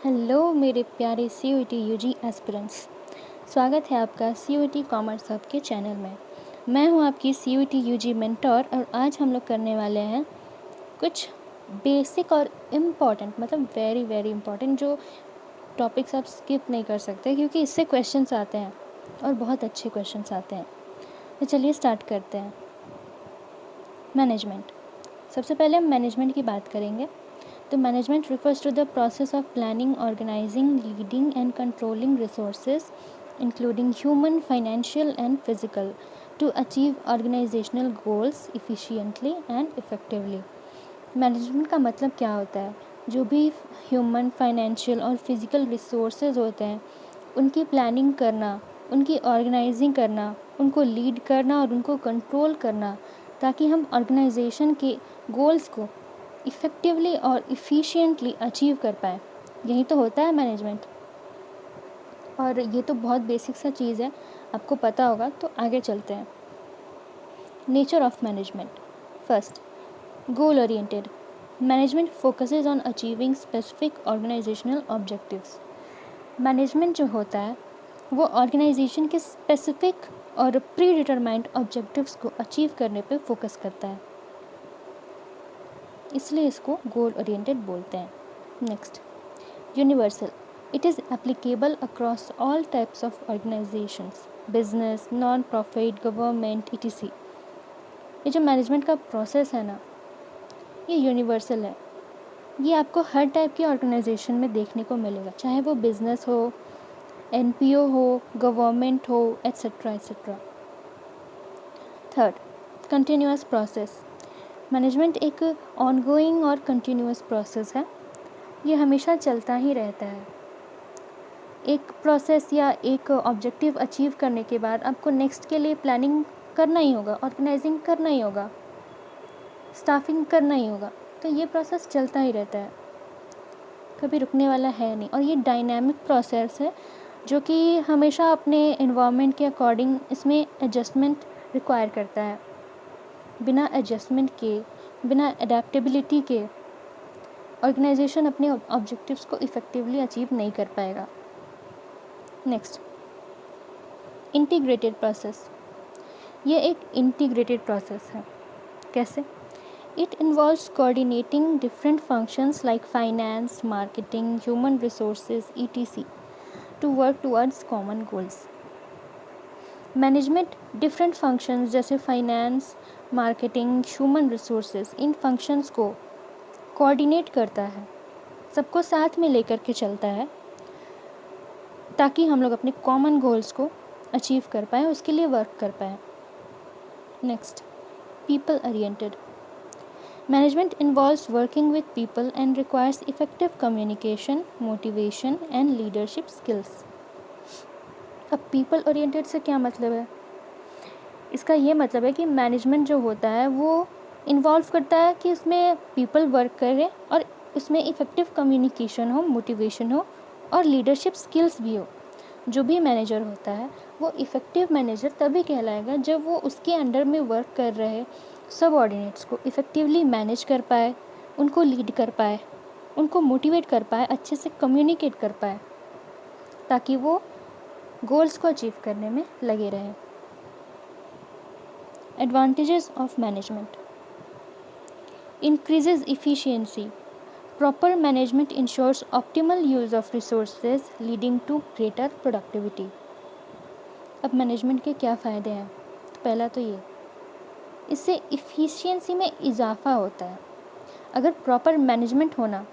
Hello मेरे प्यारे CUET UG aspirants. स्वागत है आपका CUET कॉमर्स हब के चैनल में। मैं हूं आपकी CUET UG मेंटोर और आज हम लोग करने वाले हैं कुछ बेसिक और इम्पॉर्टेंट मतलब वेरी वेरी इम्पॉर्टेंट जो टॉपिक्स आप स्किप नहीं कर सकते क्योंकि इससे क्वेश्चंस आते हैं और बहुत अच्छे क्वेश्चंस आते हैं। तो चलिए स्टार्ट करते हैं। मैनेजमेंट। सबसे पहले हम मैनेजमेंट की बात करेंगे। तो management refers to the process of planning, organizing, leading and controlling resources including human, financial and physical to achieve organizational goals efficiently and effectively। Management का मतलब क्या होता है? जो भी ह्यूमन, फाइनेंशियल और फिज़िकल रिसोर्सेज होते हैं उनकी प्लानिंग करना, उनकी ऑर्गेनाइजिंग करना, उनको लीड करना और उनको कंट्रोल करना ताकि हम ऑर्गेनाइजेशन के गोल्स को इफ़ेक्टिवली और इफ़िशियंटली अचीव कर पाएँ। यही तो होता है मैनेजमेंट। और ये तो बहुत बेसिक सा चीज़ है, आपको पता होगा। तो आगे चलते हैं। Nature of management. First, goal oriented. Management focuses on achieving specific organisational objectives. Management जो होता है वो ऑर्गेनाइजेशन के स्पेसिफिक और प्री डिटरमाइंड ऑब्जेक्टिव्स को अचीव करने पे फोकस करता है, इसलिए इसको गोल ओरिएंटेड बोलते हैं। Next, universal. It is applicable across all types of organisations, business, non profit, government, etc। ये जो मैनेजमेंट का प्रोसेस है ना, ये यूनिवर्सल है। ये आपको हर टाइप की ऑर्गेनाइजेशन में देखने को मिलेगा, चाहे वो बिजनेस हो, NPO हो, गवर्नमेंट हो, etcetera etcetera. Third, continuous process. Management एक ऑनगोइंग और कंटिन्यूअस प्रोसेस है। ये हमेशा चलता ही रहता है। एक प्रोसेस या एक ऑब्जेक्टिव अचीव करने के बाद आपको नेक्स्ट के लिए प्लानिंग करना ही होगा, ऑर्गेनाइजिंग करना ही होगा, स्टाफिंग करना ही होगा। तो ये प्रोसेस चलता ही रहता है, कभी रुकने वाला है नहीं। और ये डायनामिक प्रोसेस है जो कि हमेशा अपने एनवायरनमेंट के अकॉर्डिंग इसमें एडजस्टमेंट रिक्वायर करता है। बिना एडजस्टमेंट के, बिना अडेप्टेबिलिटी के ऑर्गेनाइजेशन अपने ऑब्जेक्टिव्स को इफ़ेक्टिवली अचीव नहीं कर पाएगा। Next, integrated process. ये एक इंटीग्रेटेड प्रोसेस है। कैसे? It involves coordinating different functions like finance, marketing, human resources, etc to work towards common goals. Management different functions जैसे फाइनेंस, मार्केटिंग, ह्यूमन रिसोर्सेज, इन फंक्शंस को कोऑर्डिनेट करता है, सबको साथ में लेकर के चलता है ताकि हम लोग अपने कॉमन गोल्स को अचीव कर पाएँ, उसके लिए वर्क कर पाएँ। Next, people oriented. Management involves working with people and requires effective communication, motivation and leadership skills. अब पीपल ओरिएंटेड से क्या मतलब है? इसका ये मतलब है कि मैनेजमेंट जो होता है वो इन्वॉल्व करता है कि उसमें पीपल वर्क करें और उसमें इफ़ेक्टिव कम्युनिकेशन हो, मोटिवेशन हो और लीडरशिप स्किल्स भी हो। जो भी मैनेजर होता है वो इफ़ेक्टिव मैनेजर तभी कहलाएगा जब वो उसके अंडर में वर्क कर रहे सबऑर्डिनेट्स को इफ़ेक्टिवली मैनेज कर पाए, उनको लीड कर पाए, उनको मोटिवेट कर पाए, अच्छे से कम्युनिकेट कर पाए ताकि वो गोल्स को अचीव करने में लगे रहें। Advantages of management. Increases efficiency. Proper management ensures optimal use of resources leading to greater productivity। अब मैनेजमेंट के क्या फ़ायदे हैं? तो पहला तो ये, इससे इफ़िशियंसी में इजाफा होता है। अगर प्रॉपर मैनेजमेंट होना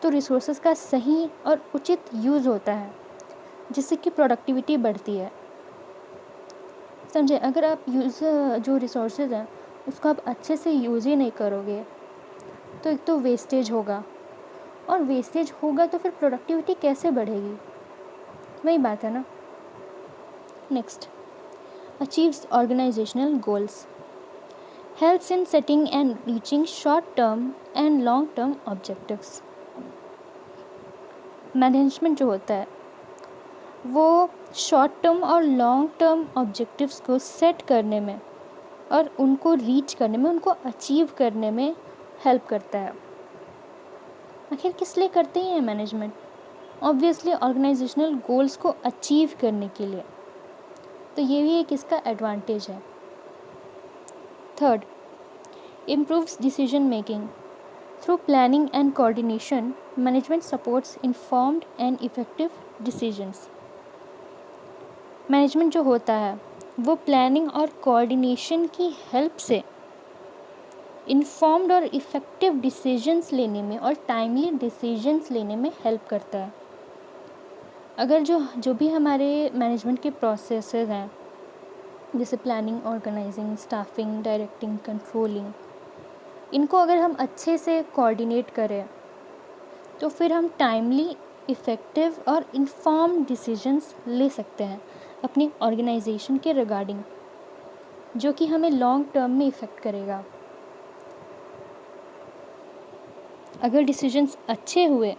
तो रिसोर्सेज का सही और उचित यूज़ होता है जिससे कि प्रोडक्टिविटी बढ़ती है। समझे? अगर आप जो रिसोर्सेज हैं उसको आप अच्छे से यूज़ ही नहीं करोगे तो एक तो वेस्टेज होगा, और वेस्टेज होगा तो फिर प्रोडक्टिविटी कैसे बढ़ेगी? वही बात है ना। Next, achieves organisational goals. Helps in setting and reaching short term and long term objectives. Management जो होता है वो शॉर्ट टर्म और लॉन्ग टर्म ऑब्जेक्टिव्स को सेट करने में और उनको रीच करने में, उनको अचीव करने में हेल्प करता है। आखिर किस लिए करते हैं मैनेजमेंट? ऑब्वियसली ऑर्गेनाइजेशनल गोल्स को अचीव करने के लिए। तो ये भी एक इसका एडवांटेज है। Third, improves decision making. Through planning and coordination management supports informed and effective decisions. Management जो होता है वो प्लानिंग और कोऑर्डिनेशन की हेल्प से इन्फॉर्म्ड और इफ़ेक्टिव डिसीजंस लेने में और टाइमली डिसीजंस लेने में हेल्प करता है। अगर जो जो भी हमारे मैनेजमेंट के प्रोसेसेस हैं, जैसे planning, organising, staffing, directing, controlling, इनको अगर हम अच्छे से कोऑर्डिनेट करें तो फिर हम टाइमली, इफ़ेक्टिव और इन्फॉर्म्ड डिसीजंस ले सकते हैं अपनी ऑर्गेनाइजेशन के रिगार्डिंग, जो कि हमें लॉन्ग टर्म में इफ़ेक्ट करेगा। अगर डिसीजंस अच्छे हुए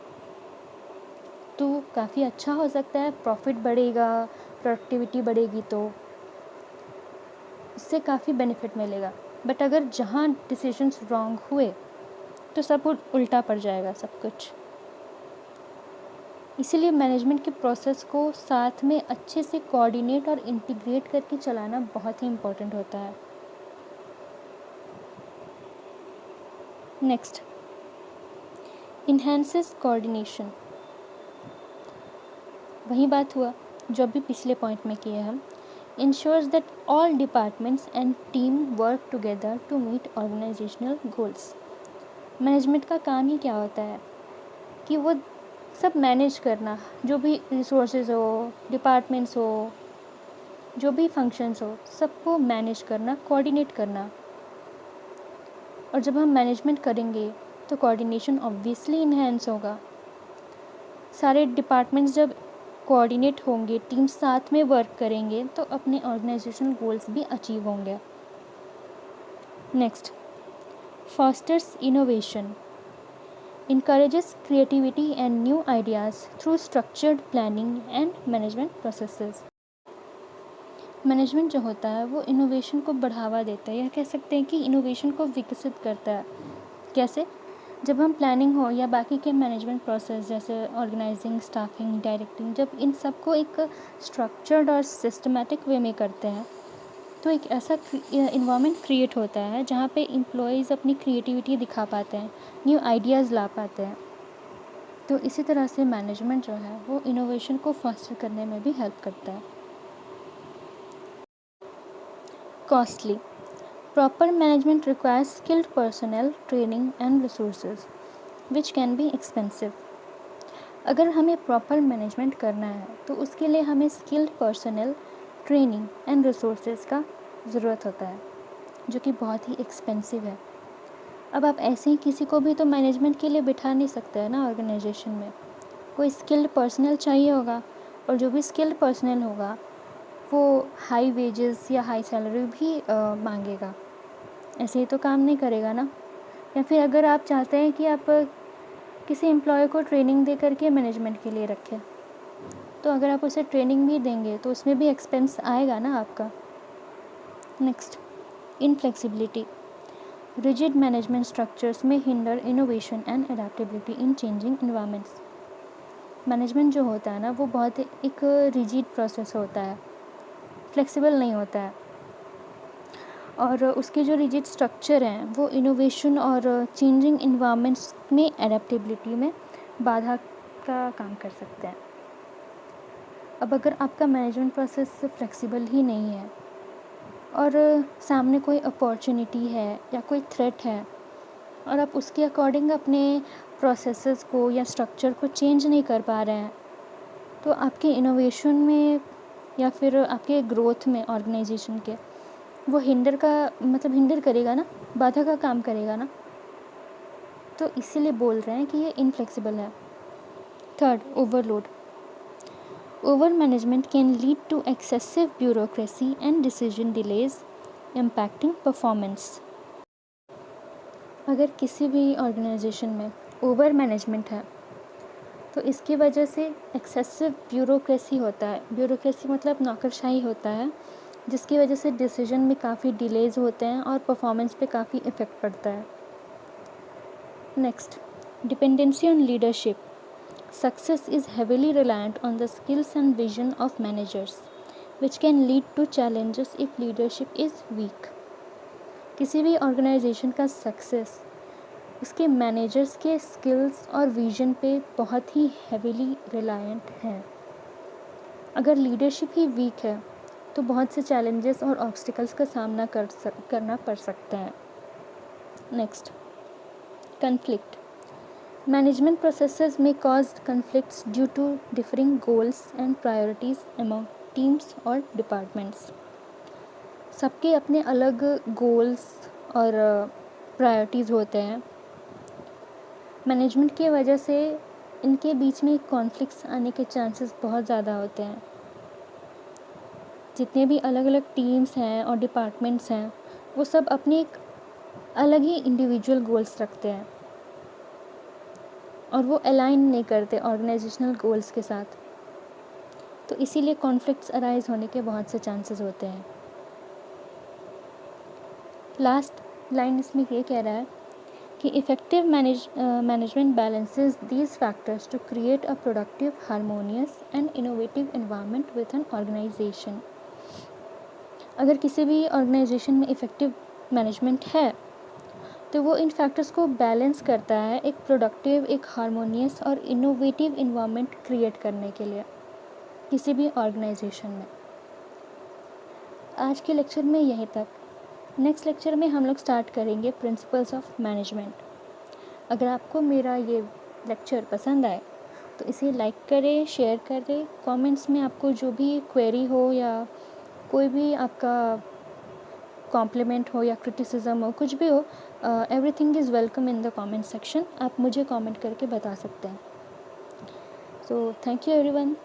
तो काफ़ी अच्छा हो सकता है, प्रॉफिट बढ़ेगा, प्रोडक्टिविटी बढ़ेगी, तो इससे काफ़ी बेनिफिट मिलेगा। बट अगर जहाँ डिसीजंस रॉन्ग हुए तो सब उल्टा पड़ जाएगा सब कुछ। इसीलिए मैनेजमेंट के प्रोसेस को साथ में अच्छे से कोऑर्डिनेट और इंटीग्रेट करके चलाना बहुत ही इम्पोर्टेंट होता है। Next, enhances coordination. वही बात हुआ जो अभी पिछले पॉइंट में किए हम। Ensures that all departments and team work together to meet organisational goals. Management का काम ही क्या होता है कि वो सब मैनेज करना, जो भी रिसोर्सेज हो, डिपार्टमेंट्स हो, जो भी फंक्शंस हो, सबको मैनेज करना, कोऑर्डिनेट करना। और जब हम मैनेजमेंट करेंगे तो कोऑर्डिनेशन ऑब्वियसली इन्हेंस होगा। सारे डिपार्टमेंट्स जब कोऑर्डिनेट होंगे, टीम साथ में वर्क करेंगे, तो अपने ऑर्गेनाइजेशनल गोल्स भी अचीव होंगे। Next, fosters innovation. encourages creativity and new ideas through structured planning and management processes. Management जो होता है वो इनोवेशन को बढ़ावा देता है, या कह सकते हैं कि इनोवेशन को विकसित करता है। कैसे? जब हम प्लानिंग हो या बाकी के मैनेजमेंट प्रोसेस जैसे ऑर्गेनाइजिंग, स्टाफिंग, डायरेक्टिंग, जब इन सबको एक स्ट्रक्चर्ड और सिस्टमेटिक वे में करते हैं तो एक ऐसा इन्वायरमेंट क्रिएट होता है जहाँ पे एम्प्लॉयज़ अपनी क्रिएटिविटी दिखा पाते हैं, न्यू आइडियाज़ ला पाते हैं। तो इसी तरह से मैनेजमेंट जो है वो इनोवेशन को फॉस्टर करने में भी हेल्प करता है। Costly. Proper management requires skilled personal, training and resources which can be expensive. अगर हमें प्रॉपर मैनेजमेंट करना है तो उसके लिए हमें skilled personal, training and resources का ज़रूरत होता है, जो कि बहुत ही एक्सपेंसिव है। अब आप ऐसे ही किसी को भी तो मैनेजमेंट के लिए बिठा नहीं सकते हैं ना ऑर्गेनाइजेशन में। कोई स्किल्ड पर्सनल चाहिए होगा, और जो भी स्किल्ड पर्सनल होगा वो हाई वेजेस या हाई सैलरी भी मांगेगा। ऐसे ही तो काम नहीं करेगा ना। या फिर अगर आप चाहते हैं कि आप किसी एम्प्लॉय को ट्रेनिंग दे करके मैनेजमेंट के लिए रखें, तो अगर आप उसे ट्रेनिंग भी देंगे तो उसमें भी एक्सपेंस आएगा ना आपका। Next, inflexibility. Rigid management structures में hinder innovation and adaptability in changing environments. Management जो होता है ना वो बहुत एक रिजिड प्रोसेस होता है, फ्लेक्सिबल नहीं होता है, और उसके जो रिजिड स्ट्रक्चर हैं वो इनोवेशन और चेंजिंग इन्वायरमेंट्स में अडेप्टेबिलिटी में बाधा का काम कर सकते हैं। अब अगर आपका मैनेजमेंट प्रोसेस फ्लेक्सिबल ही नहीं है और सामने कोई अपॉर्चुनिटी है या कोई थ्रेट है और आप उसके अकॉर्डिंग अपने प्रोसेसेस को या स्ट्रक्चर को चेंज नहीं कर पा रहे हैं, तो आपके इनोवेशन में या फिर आपके ग्रोथ में ऑर्गेनाइजेशन के वो हिंडर करेगा ना, बाधा का काम करेगा ना। तो इसीलिए बोल रहे हैं कि ये इनफ्लेक्सिबल है। Third, overload. Over management can lead to excessive bureaucracy and decision delays impacting performance. अगर किसी भी ऑर्गेनाइजेशन में ओवर मैनेजमेंट है तो इसकी वजह से एक्सेसिव ब्यूरोक्रेसी होता है। ब्यूरोक्रेसी मतलब नौकरशाही होता है, जिसकी वजह से डिसीजन में काफ़ी डिलेज होते हैं और परफॉर्मेंस पे काफ़ी इफ़ेक्ट पड़ता है। Next, Dependency on leadership. Success is heavily reliant on the skills and vision of managers, which can lead to challenges if leadership is weak. किसी भी ऑर्गेनाइजेशन का सक्सेस उसके मैनेजर्स के स्किल्स और विजन पे बहुत ही हेविली रिलायंट है. अगर लीडरशिप ही वीक है तो बहुत से चैलेंजेस और ऑब्स्टिकल्स का सामना करना पड़ सकता है. Next, conflict. Management processes may cause conflicts due to differing goals and priorities among teams or departments. सबके अपने अलग गोल्स और प्रायोरिटीज़ होते हैं. मैनेजमेंट की वजह से इनके बीच में कॉन्फ्लिक्ट्स आने के चांसेस बहुत ज़्यादा होते हैं. जितने भी अलग अलग टीम्स हैं और डिपार्टमेंट्स हैं वो सब अपने एक अलग ही इंडिविजुअल गोल्स रखते हैं और वो अलाइन नहीं करते ऑर्गेनाइजेशनल गोल्स के साथ. तो इसीलिए कॉन्फ्लिक्ट्स अराइज होने के बहुत से चांसेस होते हैं. लास्ट लाइन इसमें ये कह रहा है कि effective management balances these factors to create a productive, harmonious and innovative environment with an organisation. अगर किसी भी ऑर्गेनाइजेशन में इफ़ेक्टिव मैनेजमेंट है तो वो इन फैक्टर्स को बैलेंस करता है एक प्रोडक्टिव, एक हार्मोनियस और इनोवेटिव इन्वायरमेंट क्रिएट करने के लिए किसी भी ऑर्गेनाइजेशन में. आज के लेक्चर में यहीं तक. नेक्स्ट लेक्चर में हम लोग स्टार्ट करेंगे प्रिंसिपल्स ऑफ मैनेजमेंट. अगर आपको मेरा ये लेक्चर पसंद आए तो इसे लाइक करें, शेयर करें. कमेंट्स में आपको जो भी क्वेरी हो या कोई भी आपका कॉम्प्लीमेंट हो या क्रिटिसिज्म हो, कुछ भी हो, everything is welcome in the comment section. आप मुझे कमेंट करके बता सकते हैं. So thank you everyone.